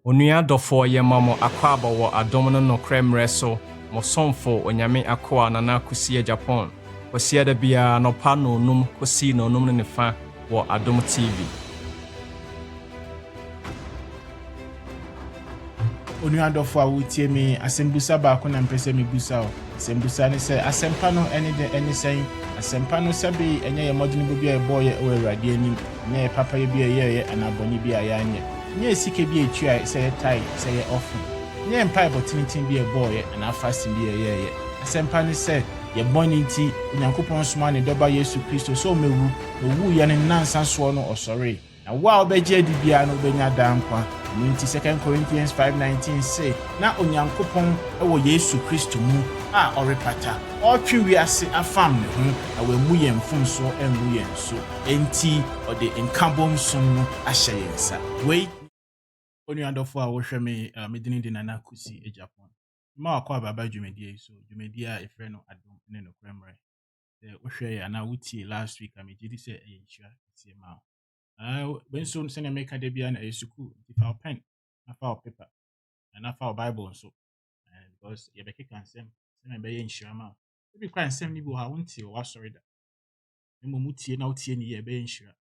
Onua dɔfo ye mamo akwaba wo Adom no Nokor3 so mo somfo onyame akwa nana kusie Japan. Kosia da bia no pa no num kosi no num ne fa wo Adom TV. Onua dɔfo a wotie me asembusa ba ko na mpese me busa o. Asembusa ne se asɛmpa no ene de ene sɛn. Asɛmpa no sabi enye ye modene bi a ɛbɔ ye o Awurade anim. Ne papa ye bi a ye anabɔni bi a ye anye. Nye sike bi etu a sɛ tai sɛ ye often. Nye mpa botintin bi ɛbɔ ye ana fast bi a ye. Asɛmpa ne se ye bɔni nti Nyankopɔn soma ne dɔba Yesu Kristo so mewu. Owu ye ne nansa so no osɔre. Na wa obegye di bia no benya dankwa. Nti 2 Corinthians 5:19 say na Onyankopɔn ɛwɔ Yesu Kristo mu a ɔrepata ɔtwe wiase afam ne ho na wamu yɛn mfomso ɛngu yɛn so enti ɔde nkabom som no ahyɛ yɛn nsa wei onuadɔfo a wɔhwɛ me medini de nana kusi Japan ma wakɔ ababa dwumadie so dwumadie a efrɛ no Adom ne Nokor3 wɔhwɛ yɛ ana wutie last week a megye di sɛ ɛyɛ nhyira tie ma when so send make a debia na school if our pen na our paper and na our Bible so because you be can send be in shama be can send ni bo ha wontie o sorry da mo mutie na utie ni ye be in shira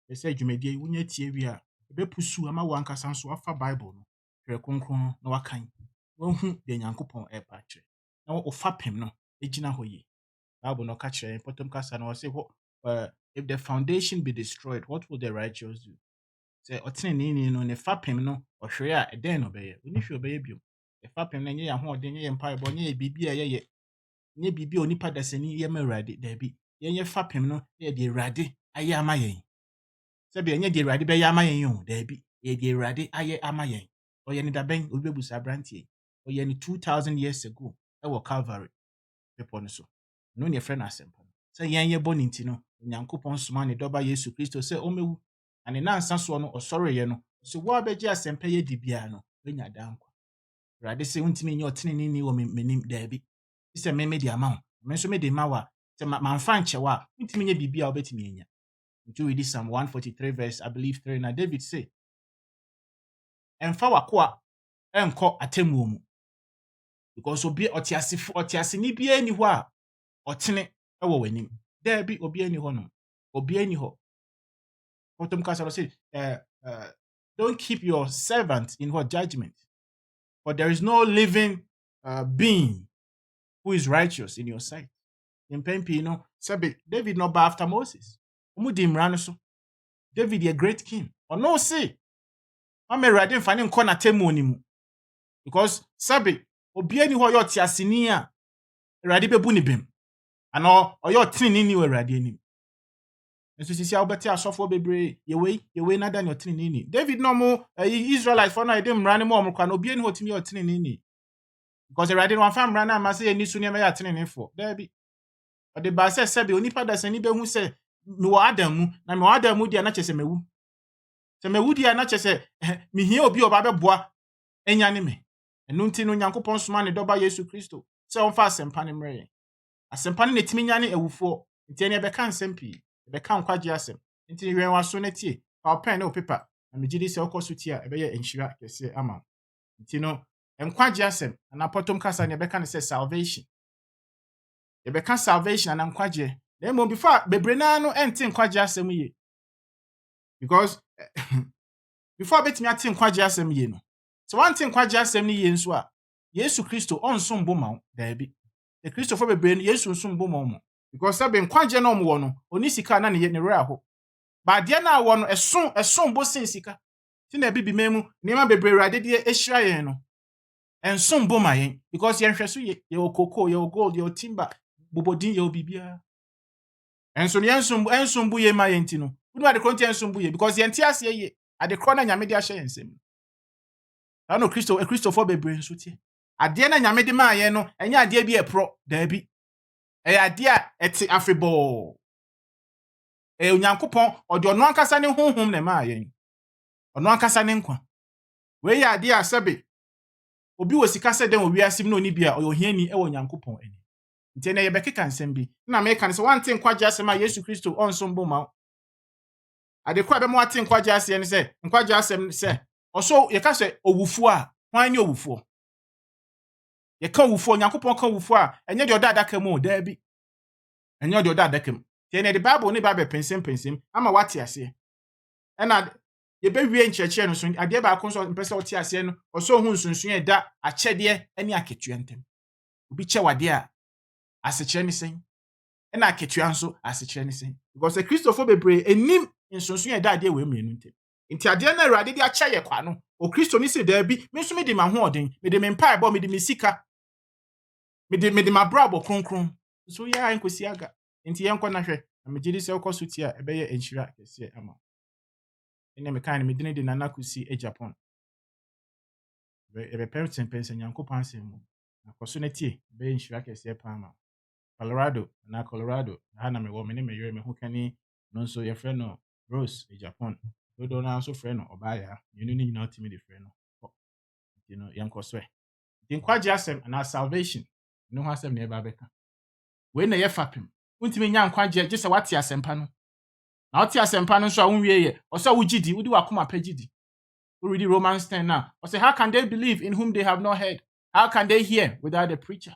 they say dwumedie wunya tie wi a be pusu ama wankasa so afa Bible no hwɛ kronkron na wakan wonhu de Nyankopɔn e pa kire na wo fa pem no egina hɔ yi Bible no ka kire potom kasa na wo say if the foundation be destroyed, what will the righteous do? Say, otene no ne fapem no ohwe a eden no beye. Oni hwe obeye biom. E fapem na nye ya ho ode nye mpa ebo nye bibi a ye. Nye bibi onipa dasani ye mawrade da bi. Ye fapem no ye de Awurade aye ama yen. Se be nye de Awurade be ye ama yen yo da bi. Ye de Awurade aye ama yen. Oye ni da ben obi bebusa brantie. Oye ni 2000 years ago e wo Calvary. Pepo no so. No ne friend As3mpa. Say yen ye boni nti no Nyankopɔn soma ne dɔba Yesu Kristo sɛ omewu ane nansa so no ɔsɔre ye no so wo abegye As3mpa ye di bia no benya dankwa Awurade sɛ untimi nye ɔtene ni wo menim da bi sɛ me di ama wo me nso me di ma wa sɛ manfa nkyɛwa a untimi nye bibia obetimi enya nti we di Psalm 143 verse I believe 3 na David say ɛmfa wakoa ɛnkɔ atemmuo mu because obi ɔtiase ni bia ni hɔ a ɔtene ɛwɔ w'anim there be obi ani ho no obi ani ho potom kasaro say don't keep your servant in what judgment for there is no living being who is righteous in your sight in pempi no sabe David no ba after Moses umudi mmara so David a great king or no say Mmr3 mfa ne nkɔ na temu ni mu because sabe obi ani ho yɛ tiaseni a Awurade bebu ne bem ano oyo tini ni Awurade anim nso sisi awbeti asofo bebre yewe na Daniel tini ni David no mo Israelites for na edem mmara ne mo omkwa na obi ani hotimi yo tini ni because Awurade no amfa mmara na amase ani su ne ma ya tini ni fo da bi ode ba se sebe onipa da sani behu se me wo Adam mu na me wo Adam mu dia na chese mewu se mewu dia na chese me hia obi oba beboa enya ne me enu nti no Nyankopɔn soma ne dɔba Yesu Kristo se on fa As3mpa ne mmerɛ As3mpa ne timi nya ne ewufo nti ene be ka nsɛm pii be ka nkwagye asɛm nti hwɛn waso na tie pa pen na paper na megye di sɛ okoso tie a ebe ye nhira kese ama nti no nkwagye asɛm na potom kasa ne be ka ne sɛ salvation e be ka salvation na nkwagye na emo before bebre na no ente nkwagye asɛm ye because before betimi ate nkwagye asɛm ye no so one thing nkwagye asɛm ne ye nso a Yesu Kristo onsom bo ma da bi the Christopher bebre Yesu nsom bo ma because sabe nkwagye na omwo no oni sika na ne rɛ aho ba de na wo no ɛsom bo sen sika ti na bibi memu nema bebre Awurade de ehyira yɛn no ensom bo ma yɛn because yɛn hwɛ so ye okoko ye gold ye timber bobodin ye obibia enso ne ensom bo ye ma yɛn ti no unu ade kronti ensom bo ye because yɛn ti ase ye ade kro na nyame de ahyɛ yɛn nsɛm ano Christopher bebre nso ti ade na nyame de ma yɛn no enya ade bi epro da bi ade a ete afebo Onyankopɔn ɔde ɔno ankasa ne honhom na ma yɛn ɔno ankasa ne nkwa we ya ade a sɛbe obi wɔ sika sɛ den wɔ wiase na oni bia ɔyɛ ohiani ɛwɔ Onyankopɔn ani nti na yɛbɛkeka nsɛm bi na meka ne sɛ wante nkwagye asɛm a Yesu Kristo ɔnsom bo ma ade kwa be mo ate nkwagye asɛm ne sɛ nkwagye asɛm sɛ Also ye ka say owufo a hwan ne owufo ye ka owufo Nyankopɔn ka owufo a enye de oda adaka mu da bi enye de oda adaka mu tie ne the Bible ne Bible pensem ama wate ase na ye be wie nkyerɛkyerɛ no so ade ba ko so mpɛ sɛ wote ase no ɔso hu nsunsun e da akyɛde ne aketua ntem obi kyɛ wade a asekyerɛ ne sen na aketua nso asekyerɛ ne sen because Christopher bebree enim nsunsun e da ade we mmienu ntem nti ade na Awurade de akyɛ ye kwa no o Kristo ni se da bi me nso me de ma hoɔden me de me mpa ebo me de me sika me de ma brabo kronkron so ya nkosi aga nti yenkɔ na hwɛ na me gidi sɛ wokɔ so ti a ɛbɛyɛ enhyira kɛse ama ene me kan me dine de nana kusi Japan be pensen Nyankopɔn asɛm mu na kɔso na tie be nhyira kɛse pa ama Colorado ha na me wo me ne me yere me ho kani no nso ye frɛ no Rose Japan do na nso frɛ no Obaya yenu ni nyina otimi de frɛ no you know yankɔ so the Nkwagye asɛm na salvation no ho asɛm na eba bɛka we na ye fapem untimi nya nkwagye gye sɛ wate asɛmpa no na wate asɛmpa no nso a wonwie ye ɔsɛ wo gidi wodi wakoma pa gidi we read Romans 10 now ɔsɛ how can they believe in whom they have not heard how can they hear without a preacher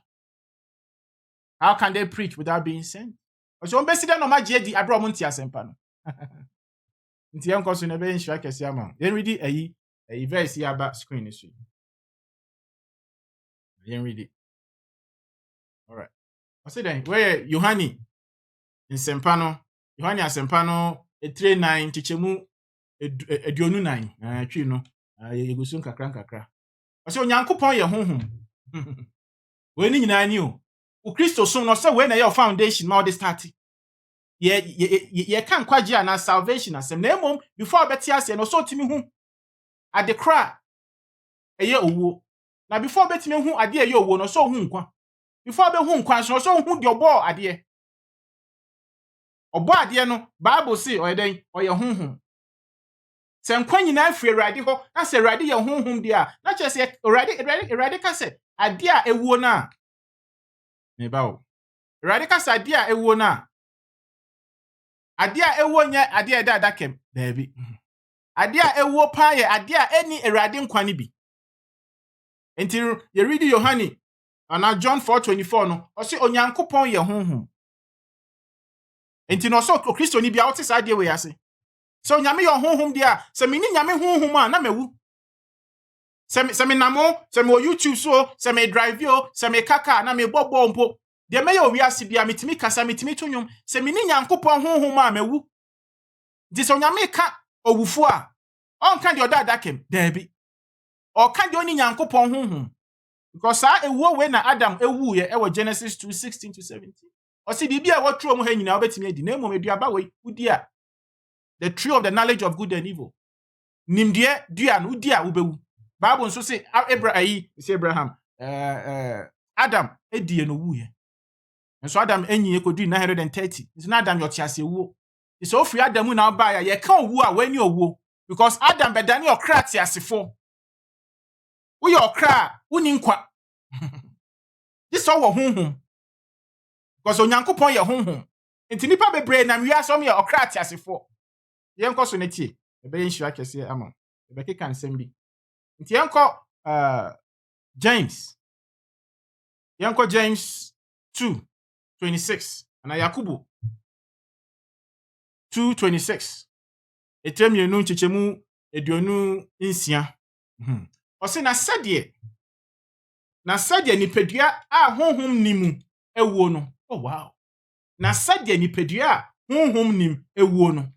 how can they preach without being sent ɔsɛ on besi da no magye di abro mo nte asɛmpa no nti yankɔ so na be nhyira kɛse ama yen read ayi verse ya ba screen ni so yen read all right ɔsɛ then where Yohanne nsɛmpa no Yohanne asɛmpa no 3:9 tikyemu 29 twi no yegusu nkakra ɔsɛ Onyankopɔn yɛ honhom we ni nyina ni o Kristo so no sɛ we na yɛ foundation ma ɔde start ye kan kwagye na salvation asɛm na emom before bɛte ase no so timi hu ade kra ɛyɛ owuo na before bɛtimi hu ade ɛyɛ owuo no so hu nkwa before bɛ hu nkwa so hu de ɔbɔ ade ɔbɔ ade no Bible say ɔyɛ den ɔyɛ honhom sɛ nkwa nyina afiri Awurade hɔ na sɛ Awurade yɛ honhom de a na kyerɛ sɛ Awurade ka sɛ ade a ewuo na me bawo Awurade ka sɛ ade a ewuo na ade a ewuo nyɛ ade a ɛda adakam baabi ade a ewuo pa yɛ ade a ɛni Awurade nkwa ne bi enti ye read Yohanne ana John 4:24 no ɔsɛ Onyankopɔn yɛ honhom enti no so Kristo ni bia wote saa de we ase so nyame yɛ honhom de a sɛ me ni nyame honhom a na mawu sɛ me namo sɛ me YouTube so sɛ me drive yo sɛ me kaka na me bɔbɔ mpo de me yɛ owi ase bia metimi kasa metimi to nwom sɛ me ni Nyankopɔn honhom a mawu di sɛ nyame ka owufo a ɔnka de ɔda adakem daabi ɔka de oni Nyankopɔn honhom because saa ewuo we na Adam ewu ye ɛwɔ Genesis 2:16-17 ɔsi bibia a wɔtro mu ha nyina obetimi adi na emom aduaba we udi a the tree of the knowledge of good and evil nimdie dua no udi a wobewu Bible nso say Abraham Adam edie no wu ye nso Adam enyi ekodi 930 nso na Adam yote ase wu nso ofri Adam na ba ya ye ka owu a wani owu because Adam bedane okra te asefo wo ye okra woni nkwa this all wo honhom because Onyankopɔn ye honhom enti nipa bebre na wiase om ye okra te asefo yenkɔ so netie ebe nhyira kɛse ama ebe keka nsɛm bi nti yenkɔ James 2:26 ana Yakobo 2:26 etremienu nkyechemu eduonu nsia ɔse na sɛdeɛ nipadua a honhom nimu ewuo no oh wow na sɛdeɛ nipadua a honhom nim ewuo no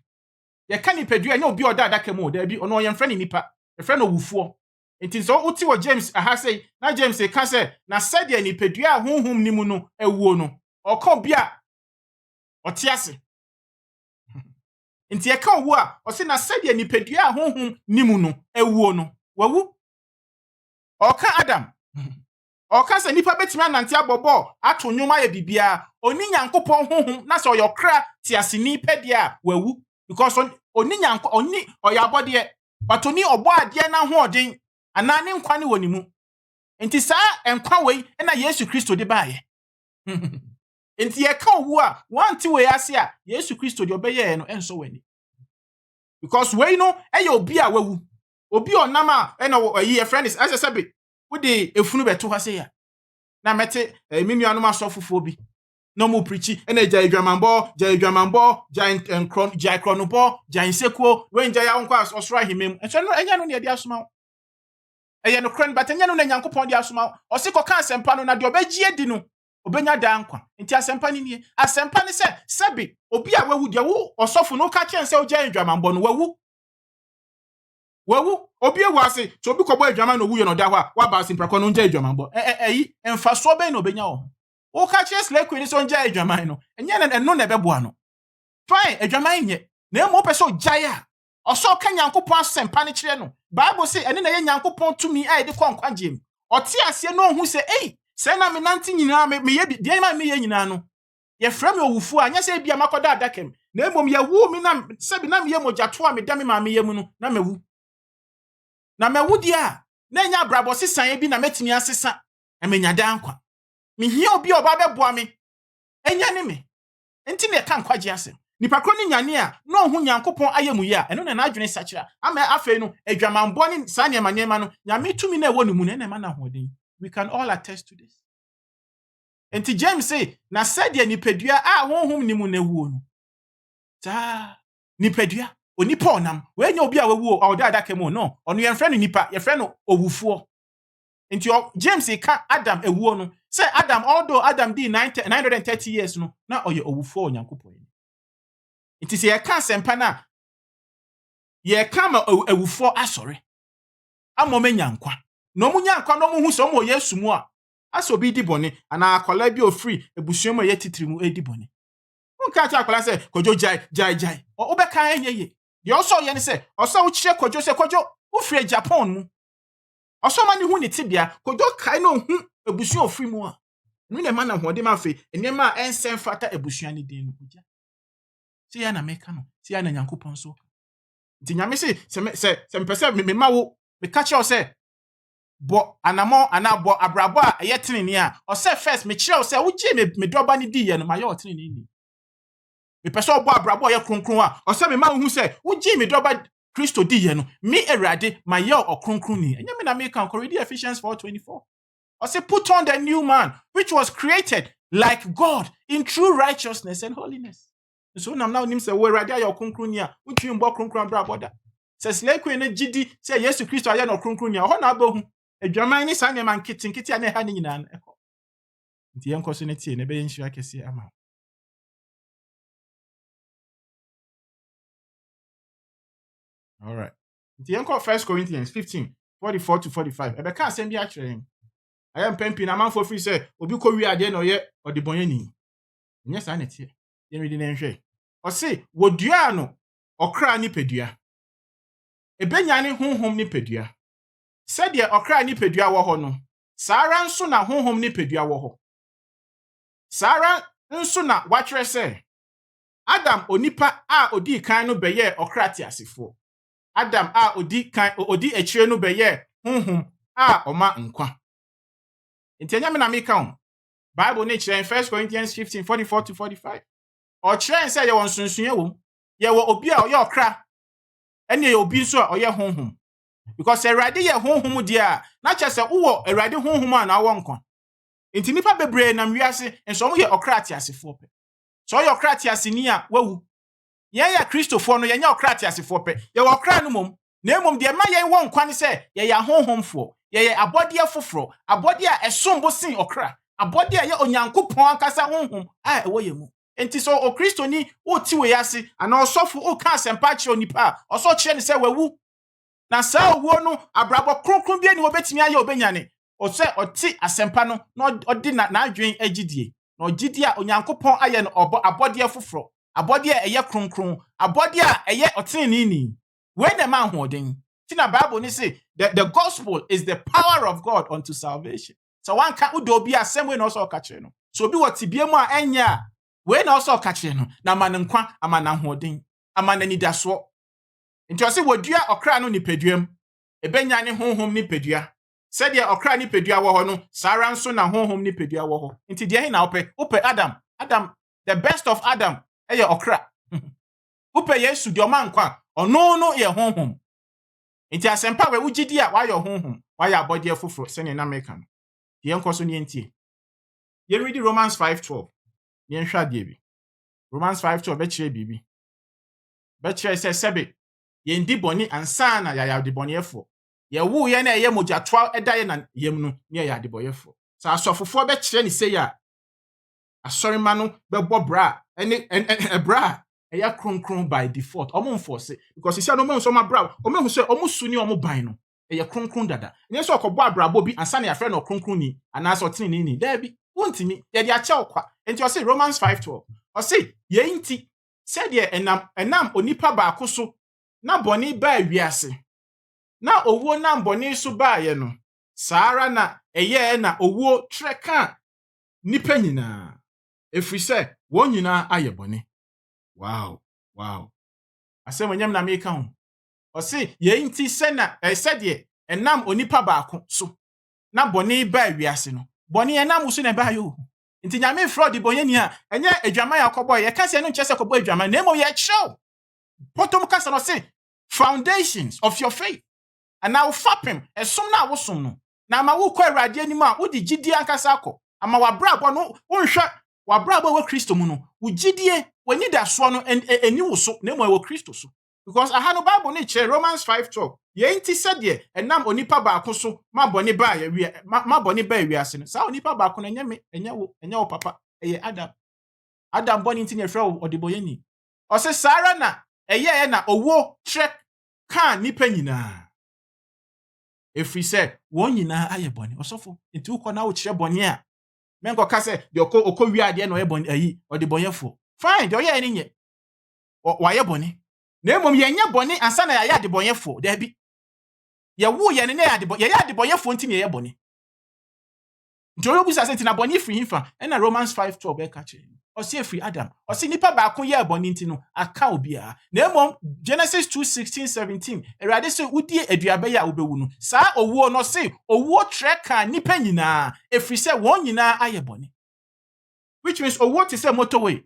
ye ka nipadua nya obi ɔda adaka mu da bi ɔno ɔyɛ mfrɛ ne nipa mfrɛ no wufuo enti so uti wɔ James aha sei na James ka sɛ na sɛdeɛ nipadua a honhom nimu no ewuo no ɔka obi a ɔte ase enti ye ka owu a ɔse na sɛdeɛ nipadua a honhom nimu no ewuo no wawu ɔka Adam ɔka sɛ nipa betimi anante abɔbɔ ato nnwoma yɛ bibia oni Nyankopɔn honhom na sɛ ɔyɛ ɔkra te ase ni pɛde a wawu because oni ɔyɛ abɔdeɛ but oni ɔbɔ adeɛ na hoɔden ana ne nkwa ne wɔ ne mu enti saa nkwa wei na Yesu Kristo de baayɛ enti ye ka owu a wanti wei ase a Yesu Kristo de ɔbɛyɛ no enso wani because wei no ɛyɛ obi a wawu obi onam a na yi your friend is asese wo de efunu beto ha se ya na mete me nuanom asofofo bi no mu preachi na jai dwamanbo jai kronobo jai sekuo wen jai anko osoro himem enso no enya no ne de asoma eye no kran but enya no na Nyankopɔn de asoma o se ko kan sempa no na de obagie di no obenya da nkwa nti asempa ni nie asempa ni se sebi obi a wawu de wo osofo no ka chen se o jai dwamanbo no wawu obi ewu ase so obi kobo adwaman no wuye no da ho a wa ba asimprakɔ no jai dwamanbo emfaso be no obenya wo o ka che slave queen so jai adwaman no enye na eno na beboa no fine adwaman nye na emo pɛ so jai a ɔso ka Nyankopɔn asempa ne kire no bible say ene na ye Nyankopɔn tumi a de kɔ nkwagye ɔte ase no hu se se na me nante nyina me ye de ma me ye nyina no ye frɛ me owufu a nya se bia makoda adakam na emom ye wu mi na se bi na me ye mojato a me da me ma me ye mu no na mewu na mewu dia na nya brabo sesan bi na metimi asesa emenya da nkwa me hia obi oba beboa me enya ne me enti na ka nkwagye asem nipa kro ni nyane a no hu Nyankopɔn ayemu ye a eno na adwene sakira ama afei no adwamanbɔ ne sa ne manema no nyame tumi na ewo ne mu na ma na hoden. We can all attest to this. Enti James say na said ye nipadua a honhom ni mu na wuo no ta nipadua onipa onam we nya obi a wawu o da adaka mu no ono ye mfrɛ no nipa ye frɛ no owufuo. Enti James ka Adam ewuo no say Adam although Adam did 930 years no na oye owufuo Nyankopɔn. Enti say ye ka sempa na ye ka ma ewufuo asɔre amome nyankwa no mu nyankwa no mu hu so mo Yesu mu a aso bi di bone ana akola bi ofri ebusuam a ye titiri mu edi bone. Nka cha akola se kojo jai o be kan enyeye de oso ye ne se oso wo kire kojo se kojo wo fri Japan mu oso ma ne hu ne tibia kojo kai no hu ebusuam ofri mu a no ne ma na hode ma fe enema a ensem fata ebusuam ne din no koja se ya na meka no se ya na Nyankopɔn so nti nyame se mpese me ma wo me ka che o se bo anamo anabo abrabo a eyetenene a o se first me kire o se wo gye me doba ne di ye no ma ye otenene ni me pese obo abrabo ye kronkron a o se me ma hu se wo gye me doba Kristo di ye no me Awurade ma ye okronkron ni enye me na me kan read Ephesians 4:24 o se put on the new man which was created like God in true righteousness and holiness. So nam now nim se wo Awurade aye okronkron ni a wo twi mbo kronkron abrabo da se slave queen na gidi se Yesu Kristo aye no okronkron ni a ho na abahu adwaman ni sa ne man kiti ana ha ni nyina na ekọ nti yenko so ne tie ne be yenhira kese ama. All right. Nti yenko 1 Corinthians 15:44-45 ebe ka asem bi a kire yen aya mpempi na manfo free se obi ko wi ade na oye odibonyani nye sa ne tie yen read ne nhwe o se wodua no okra ni pedua ebenya ne honhom ni pedua sɛdeɛ ɔkra nipadua wɔ hɔ no saara nso na honhom nipadua wɔ hɔ saara nso na watwerɛ sɛ Adam onipa a odi kan no bɛyɛ ɔkra te asefo Adam a odi akyire no bɛyɛ honhom a ɔma nkwa nti anya me na meka ho Bible ne kyerɛ 1 Corinthians 15:44-45 ɔkyerɛ sɛ yɛwɔ nsonsoɛ wɔ yɛwɔ obi a ɔyɛ ɔkra ɛne yɛ obi nso a ɔyɛ honhom. Because Awurade ye honhom dia na kyerɛ sɛ wo Awurade honhom a na wo nkwa enti nipa bebree nam wiase enso mo ye okrati asefo pɛ so ye okrati aseni a wawu ye Kristofo no ye nya okrati asefo pɛ ye wo kra no mom na emom de ma ye wo nkwa ne sɛ ye ya honhomfo ye abode foforo abode a esombo sin okra abode a ye Onyankopɔn ankasa honhom a ɛwɔ ye mu enti so o Kristoni wo ti we yase ana osofo o ka asempa kye onipa a oso kye ne sɛ wawu na saa owuo no abrabɔ kronkron bi ani obetimi aye obenyane o se oti asempa no na odi na adwen agidie na ogidi a Onyankopɔn aye no abode foforo abode a eye kronkron abode a eye oteneni we na man hoden ti na Bible ni say the gospel is the power of God unto salvation so one ka udo bi asem we na also ka kire no so bi wotibie mu a enya we na also ka kire no na manenkwa amana hoden amana nidaso nti ose wodua okra no nipaduam ebenya ne honhom nipadua sɛdeɛ okra nipadua wɔ hɔ no sara nso na honhom nipadua wɔ hɔ nti deɛ he na wopɛ Adam the best of Adam ɛyɛ okra wopɛ Yesu deɛ ɔma nkwa ɔno no yɛ honhom Enti As3mpa we wugidi a wa yo honhom, wa ya abode afoforo se ne na meka no. Ye nkoso ne entie. Ye read Romans 5:12. Ye nhwa de bi. Romans 5:12 be kire bibi. Be kire se sebe ye ndi boni ansa na ya de boni efo. Ye wu ye na ye mogyatoa eda ye na yem no ne ya de boyefo. Sa asofofo be kire ni se ya asorima no be bra ene bra eya kronkron by default. Omo enforce because you say no me so ma bra. Omo say omo suni omo ban no. Eya kronkron dada. Nye so okobo abrabo bi ansa na ya frɛ no kronkron ni anaso tini ni. There bi wontimi ye de ache okwa. Enti o say Romans 5:12. O say ye nti said ye enam onipa baako so na boni ba wiase. Na owuo na boni so ba ye no. Saara na eye na owuo treka nipa nyina. Efri se won nyina aye boni. Wow. Asem onyam na meka ho. O say ye nti se na said ye enam onipa baako so na boni ba wiase no. Boni enam so na ba yo. Nti nyame fraud bonye ni a enye adwaman Yakobo ye ka se no nche se kobo adwaman na emo ye chew. Potom ka se no say foundations of your faith. And now fapem esom na wosom no. Na ma wo kwa Awurade anim a wo di gidie ankasa akọ. Ama wabrabo no wonhwa wabrabo wo Kristo mu no. Wo gidie wani da so no eni wo so na emo wo Kristo so. Because aha no Bible no che Romans 5:12. Ye nti said ye enam onipa baako so ma boni ba ye wi ma boni ba wiase no. Sa onipa baako no enye wo papa eye Adam boni nti ne frɛ wo odeboyeni. O se Sara na eye na owo trek kan nipa nyina. Efri se won nyina aye boni osofo nti ukọ na wo kire boni a menko ka se de okọ wi ade na oye boni ayi odebonyefo fine de oye ni nye wa ye boni na emom ye nya boni ansa na ya adebonyefo da bi ye wu ye ne ya adebonyefo nti ne ye boni nti oyo busa se nti na boni free himfa na Romans 5:12 e ka kire o se free Adam o se nipa baako ye boni nti no aka obia na emom Genesis 2:16-17 Awurade se udie aduaba ya obewu no saa owuo no se owuo treka nipa nyina efri se won nyina aye boni, which means owuo ti se motorway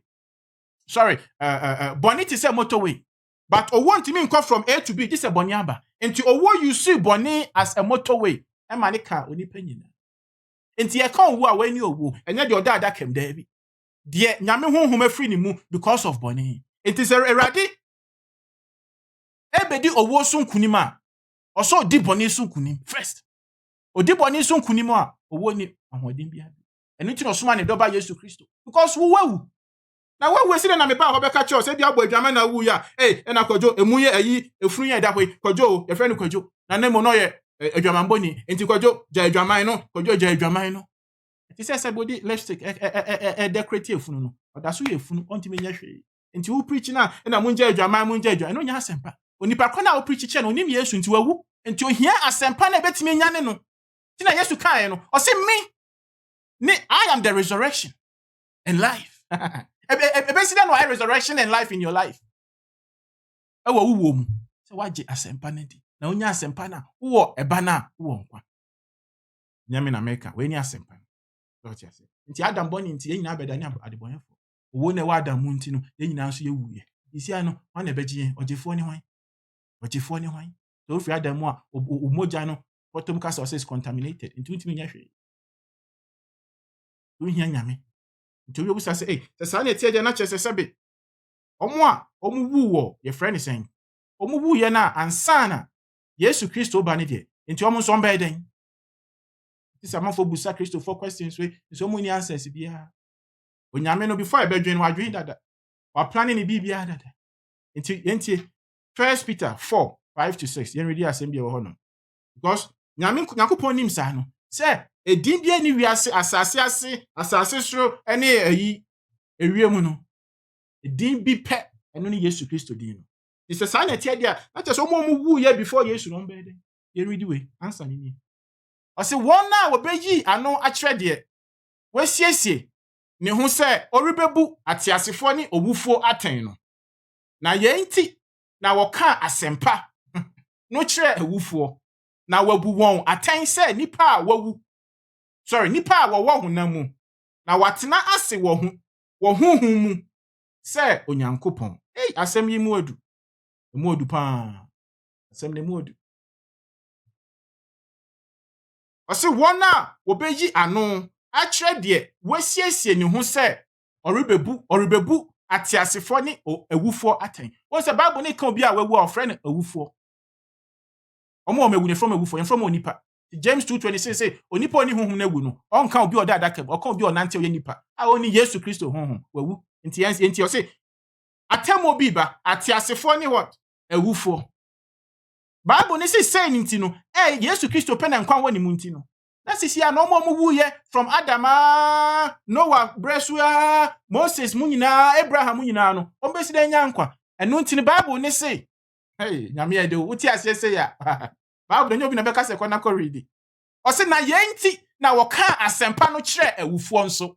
boni ti se motorway but owuo ntimi nko from A to B this is boni aba nti owuo you see boni as a motorway e ma ne ka onipa nyina nti e ka owuo a wani owuo enye de oda kem da bi de nyame honhom afri ni mu because of boni nti se Awurade ebedi owuo so nkunim a oso di boni so nkunim first odi boni so nkunim a owuo ni ahoden bia enu ti no soma ne doba Yesu Kristo because wo wawu na wo wesi na me ba ho beka che o se bia gbo adwaman na wu ya na kwadwo emu ye ayi efunu ye da hwe kwadwo ye fre no kwadwo na nemo no ye adwaman boni enti kwadwo ja adwaman no kwadwo ja adwaman no ti se body lipstick decorate efunu no odaso ye efunu onti me nya hwe enti wo preach na munja adwaman no nya As3mpa onipa kwa na wo preach che no onim Yesu nti wawu enti ohia As3mpa na betimi nyane no ti na Yesu kan no o se me I am the resurrection and life. Basically no resurrection and life in your life. Ewo wuwo mu se waje As3mpa na di na onya As3mpa na wo eba na wo nkwa nyame na meka we ni As3mpa nti Adam boni nti ye nyina abeda ni adebonyefo wo na wa Adam mu nti no ye nyina nso ye wuye isi ano wa na begie ogefo ni hwan so fi Adam mu a umoja no bottom cast is contaminated nti ntimi nya hwe wo hia nyame nti obi obusa se sa na etie de na chese sebe omo wu wo ye friend sen omo wu ye na ansa na Yesu Kristo ba ne de nti omo nso mba eden ti Asomafoɔ busa Kristo for questions we so mo ni answers bia onyame no before e bedwen wadwen dada wa planning ni bibia dada nti 1 Peter 4:5-6 yen ready asem bia wo ho no because nyame Yakobon nim sa no se edin bia ni wiase asase soro ene ayi ewie mu no edin bi pe eno ni Yesu Kristo din no ise sa na tie dia na che so mo wu ye before Yesu no mbe de yen ready we answer ni o se won na wo beyi ano akere de we siesie ne ho se oribebu atiasefo ni owufo aten no na ye nti na wo ka As3mpa no kire awufo na wabu won aten se nipa a wawu nipa a wo honam mu na watena ase wo honhum mu se Onyankopɔn asɛm yi mu adu pa asɛm ne mu adu ɔse wɔn a wɔbɛyi ano akyerɛ deɛ wɔasiesie ne ho sɛ ɔrebebu ateasefoɔ ne awufoɔ atɛn. Wɔn sɛ Bible ne ka obi a wawu a ɔfrɛ no awufoɔ. Ɔmo a ɔmawu ne from awufoɔ, yɛmfrɛ mo onipa. James 2:26 say onipa oni honhom na awu no ɔnka obi ɔda adaka mu, ɔka obi ɔnante ɔyɛ nipa a ɔni Yesu Kristo honhom wawu. Nti ɔse atɛmo bi ba ateasefoɔ ne what awufoɔ. Bible ne say nti no Yesu Kristo pɛ na nkwa wɔ ne mu nti no na sisi a na ɔmo wuyɛ from Adam Noah bresu Moses mu nyinaa Abraham mu nyinaa no ɔmo besi da nya nkwa. Ɛno nti no Bible ne say nyame yɛ de wote ase say ya Bible no obi na bɛka sɛ kɔ na kɔ read. Ɔse na yɛn nti na wɔka asɛmpa no kyerɛ awufoɔ nso.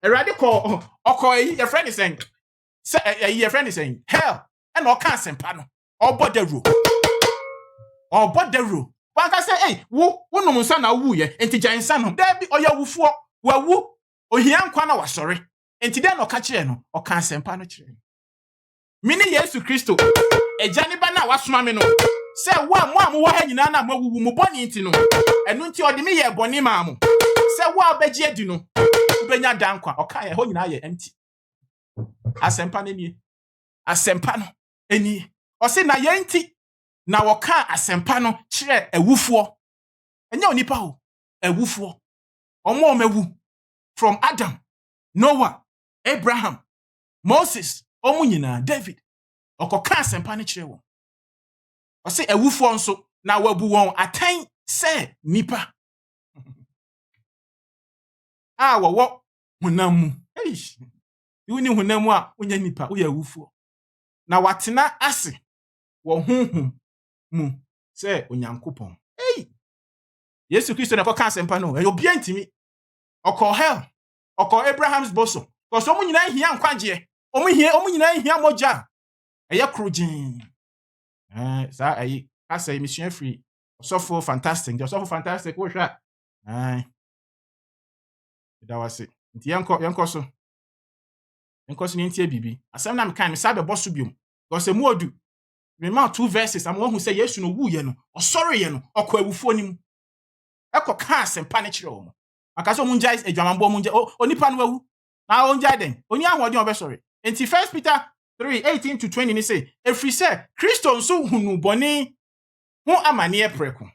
Erade kɔ ɔkɔ yɛ friend saying sɛ yɛ friend saying hell ɛna ɔka asɛmpa no ɔbɔ dawuro. Wanka sɛ wo nom nsa na wu ye enti gyan nsa no da bi ɔyɛ awufoɔ wawu ohia nkwa na wasɔre enti da na ɔka kyerɛ no ɔka asɛmpa no kyerɛ. Mini Yesu Kristo agya ne ba na wasoma me no sɛ wo a mo wɔ ha nyinaa na mo wuwu mo bɔne nti no ɛno nti ɔde me yɛ bɔne maa mo sɛ wo a bɛgye adi no wobɛnya da nkwa. ɔka yɛ hɔ nyinaa yɛ empty. Asɛmpa no nie. Asɛmpa no enie. Ɔse na yɛn nti na wɔka asɛmpa no kyerɛ awufoɔ. Ɛnyɛ onipa o, awufoɔ. Ɔmo ɔmawu from Adam, Noah, Abraham, Moses, ɔmo nyinaa David. Ɔkɔka asɛmpa no kyerɛ wɔn. Ɔse awufoɔ nso na wabu wɔn atɛn sɛ nipa a wɔwɔ honam mu. Woni honam mu a wonya nipa woyɛ awufoɔ. Na watena ase wɔ honhom mu sɛ Onyankopɔn. Yesu Kristo na kɔka asɛmpa no ɛyɛ obi ntimi. Ɔkɔ hell, ɔkɔ Abraham's bosom. Because ɔmo nyinaa hia nkwagye. Ɔmo nyinaa hia mogya. Ɛyɛ krogyen. Saa asa emission free. Ɔsɔfo fantastic. Ɔsɔfo fantastic wo hwɛ. Da wase. Nti yɛnkɔ so. Yɛnkɔ so ne ntie bibi. Asɛm na meka me sa bɛbɔ so biom. Because emu odu. Me ma 2 verses am wahu sɛ Yesu no wu ye no. Ɔsɔre ye no. Ɔkɔ awufoɔ nim. Ɛkɔ ka asɛmpa ne kyerɛ wɔn. Aka sɛ ɔmo ngyae adwamambɔ ɔmo ngyae. Onipa no wawu. Na ɔngyae den. Oni ahoɔden ɔbɛsɔre. Nti 1 Peter 3:18-20 ni say efiri sɛ Kristo nso hunu bɔne ho amanneɛ prɛko.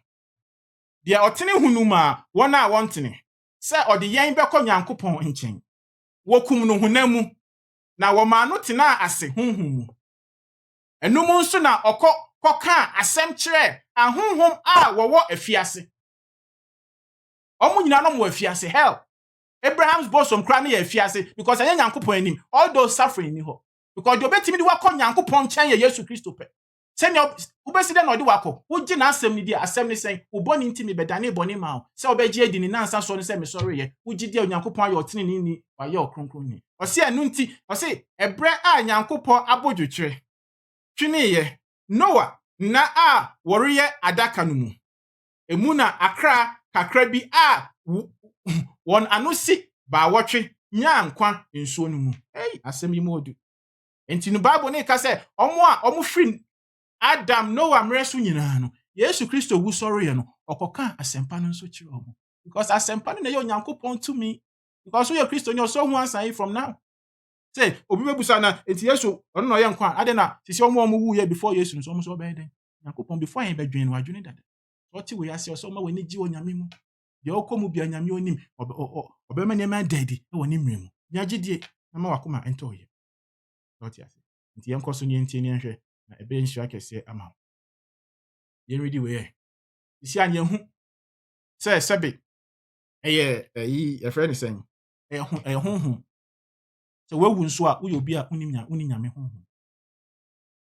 Deɛ ɔtene hunu ma wɔn a wɔntene sɛ ɔde yɛn bɛkɔ Nyankopɔn nkyɛn. Wokum no honam mu na wɔma no tena ase honhom mu. Ɛno mu nso na ɔkɔka asɛm kyerɛ ahonhom a wɔwɔ afiase. Ɔmo nyina no mo afiase hell. Abraham's bosom kra no yɛ afiase because ɛnyɛ Nyankopɔn anim. All those suffering ni hɔ. Because the obetimi di wakɔ Nyankopɔn nkyɛn yɛ Yesu Kristo pɛ. Sɛnea wobɛsi dɛ na ɔde wakɔ. Wogye na asɛm ni di asɛm ni sɛn. Wo bɔne nti me bɛdane bɔne ma wo. Sɛ wobɛgye adi ni nansa so no sɛ me sɔre yɛ. Wogye di Nyankopɔn ayɛ ɔtene ni wayɛ ɔkronkron ni. Ɔse ɛno nti ɔse ɛbrɛ a Nyankopɔn abodwotwere. Twene Noah na a wɔreyɛ adaka no mu. Emu na akra kakra bi a wɔn ano si ba wɔtwe nya nkwa nsuo no mu. Asɛm yi mu odu. Enti no Bible ne ka sɛ ɔmo firi Adam Noah mmrɛ so nyinaa no Yesu Kristo wu sɔre ye no ɔkɔka asɛmpa no nso kyerɛ ɔmo. Because asɛmpa no na yɛ Onyankopɔn tumi. Because we Kristo ni ɔsɔ hu ansan from now. Say obi bebusa na enti Yesu ɔno na ɔyɛ nkwa ade na sisi ɔmo wu ye before Yesu no so ɔmo so ɔbɛyɛ den. Nyankopɔn before yɛn bɛdwen no adwene dada. Ɔte we ase ɔsɔ ɔmo wani gye Onyame mu. Deɛ ɔkɔ mu bia Nyame onim ɔbɛma nneɛma dadi wɔ ne mmerɛ mu. Nyagye die na ma wakoma ɛntɔ ɔyɛ. Ɔte ase. Nti yɛnkɔ so ne ntie ne nhwɛ na ɛbɛyɛ nhyira kɛseɛ ama wo. Yɛn redi we yɛ. Isi an yɛn hu sɛ sɛbe ɛyɛ yɛfrɛ ne sɛn. Ɛyɛ honhom. Sɛ wawu nso a woyɛ obi a wonim Nyame honhom.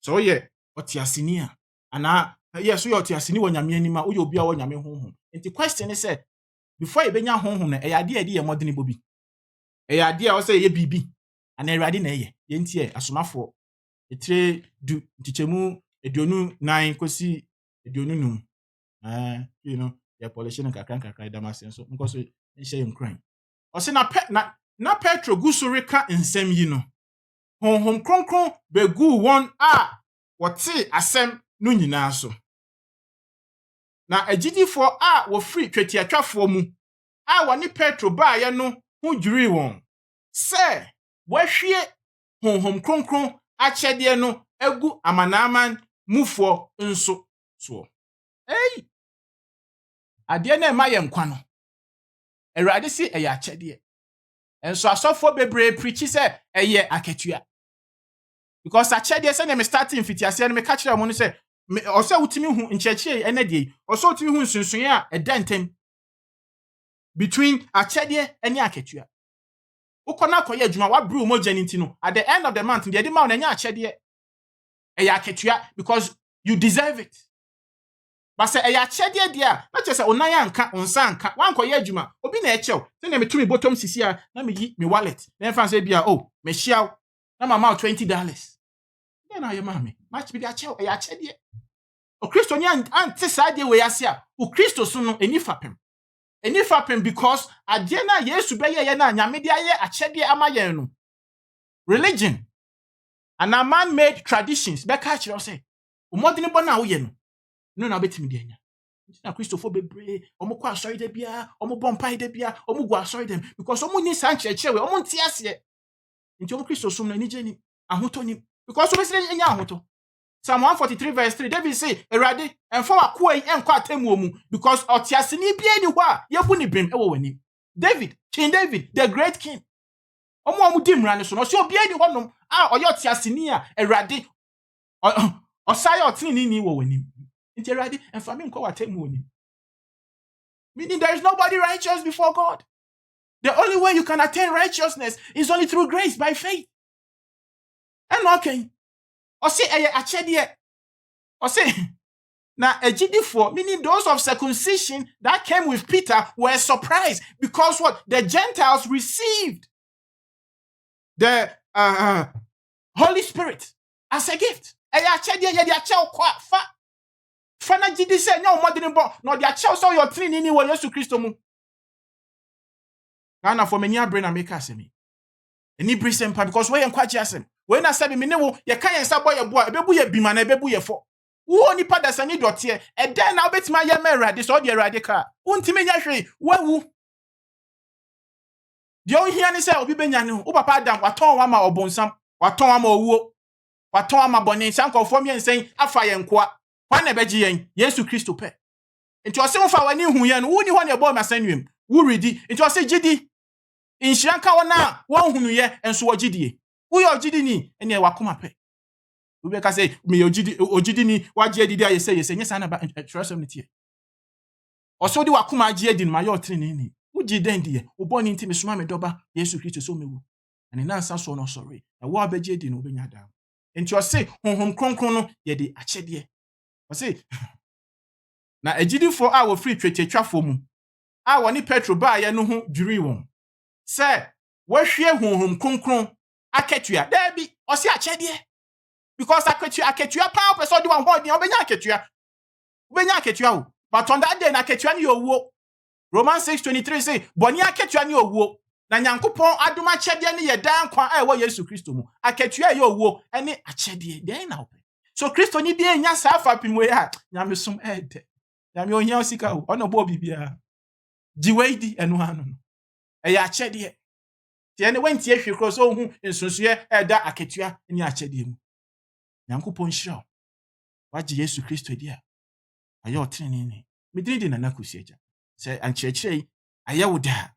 Sɛ woyɛ ɔteaseni a anaa so yɛ ɔteaseni wɔ Nyame anim a woyɛ obi a wɔ Nyame honhom. Nti question ne sɛ before yɛbɛnya honhom no ɛyɛ ade a ɛde yɛ mmɔden bɔ bi. Ɛyɛ ade a ɔsɛ yɛ biribi. Ana Awurade na ɛyɛ. Yɛntie Asomafoɔ etire du ntikyɛmu 29 kosi 25. You know, yɛ polish no kakra damase nso. Nkɔ so nhyɛ yɛn kran. Ɔsɛ na Petro gu so reka nsɛm yi no. Honhom kronkron begu wɔn a wɔte asɛm no nyinaa so. Na agidifo a wo free twetiatwafo mu a woni Petro baaye no hu dwiri won se wahwie honhom kronkron akyede no agu amanaman mufo nso so. Ade na ema ye nkwa no Awurade si eye akyede enso asofo bebre preach se eye aketua because akyede se na me starting fitiase no me ka kire mo no se ose wutimi hu nkyekye enade ose wutimi hu nsunsun a edantem between akyede ene aketua ukona koye adwuma wa bru mo janiti no at the end of the month de ma na nya akyede eye aketua because you deserve it. But say eye akyede dia na che se onan anka onsa anka wan koye adwuma obi na echew se na metumi bottom sisi a na me yi me wallet na fan say bia me hyiaw na mama $20 na ye mama match bi achew eye akyede o Kristo ni anti saade we ase a o Kristo so no eni fapem because ade na Yesu be ye na nyame de aye akyede amayen no religion and a man made traditions be ka kire say o modern bo na wo ye no na betimi de anya na Kristofo bebre omukwa asori de bia omubọ mpai de bia omugwa asori dem because omunni sancheche we omunti ase nti omu Kristo sum na ni jeni ahoto ni because obesire enya ahoto. Psalm 143 verse 3 David say Erade enfo akoa yi enko atemu omu because otiase ni bia ni ho a yebu ni bem ewo wani. King David the great king omu dimra ne so no so bia ni honom a oyo otiase ni a Erade osaya otini ni wo wani. Nti Erade enfo me enko watemu oni. Meaning there is nobody righteous before God. The only way you can attain righteousness is only through grace by faith. And okay. Ose eye akyede ose na agidifo meaning those of circumcision that came with Peter were surprised because what the Gentiles received the Holy Spirit as a gift. Eye akyede ye de akyew kwa fa na gidi se nya omodene bo na de akyew so your trini ni wo Yesu Kristo mu. Kana for many abre na make asemi. Eni As3mpa because we Nkwagye asem. We na sabi me ne wo ye kan yensa boy ye boa ebebu ye bima na ebebu ye fo. Wo nipa da sani dote e den na obetima ye Mmr3 so de Awurade ka. Untimi nya hwe wawu. De o hia ni se obi benya ne wo papa Adam waton wa ma obonsam, waton wa ma owuo, waton wa ma bone sankofo mi ensen afa ye nkoa. Kwa na beji yen Yesu Kristo pe. Enti o se wo fa wani hu ye no wo ni ho ne bo masanwem. Wo redi enti o se gidi inshiranka wona wo hunu ye enso wo gidie. Uyo ogidi ni ene wakoma pe. Ube ka say me ogidi ni waje adidi ayese nyesa na ba trust me tie. Oso di wakoma age adi ma yo tre ni. Uji den die, uboni nti me suma me doba Yesu Kristo so mewu. Ane na nsa so no sorry. Na wo abeje adi no obenya da. Enti o say honhom kronkron no ye de akyede. O say na agidifo a wo free twetwafo mu. A woni Petro baaye no ho dwiri won. Say wahwie honhom kronkron aketua dabi osi akyede because aketua pa person di wan hold ni obenya aketua o but on that day na aketua ni owuo. Romans 6:23 say boni aketua ni owuo na Nyankopon adom akyede ni ye dan kwa a ewo Yesu Kristo mu aketua ye owuo ene akyede den na ope so Kristo ni bi enya sa afapim we a nyamesum ede nyame ohia osika o ono bo bibia jiweidi enu hanu no eye akyede ti ene wenti ehwe kro so hu nsunsuye eda aketua ni akyede mu Nyankopon hyira waje Yesu Kristo dia aye otrene ni midridi na nakusieja se ankyekire aye woda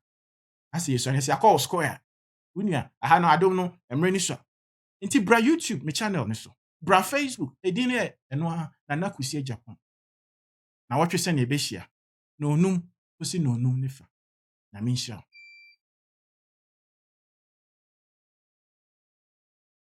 ase Yesu ane se akọ square unia aha no Adom no Mmr3 so nti bra YouTube me channel ne so bra Facebook edin eno ha na nakusieja pon na wotwe se na ebehia na onum osi na onum ne fa na menhyira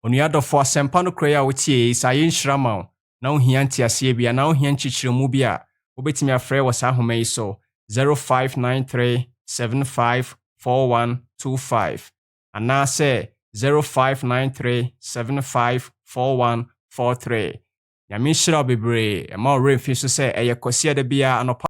Onuadofo As3mpa Nokor3 a wotie isaye nhyirama na ohia ntiase bia na ohia nchichiremu bia obetimi afrɛ wɔ saa homa yi so 0593754125 ana sɛ 0593754143 Nyame nhyira bebree ɛma ɔwerɛ mfi so sɛ ɛyɛ kwasiada bia anɔpa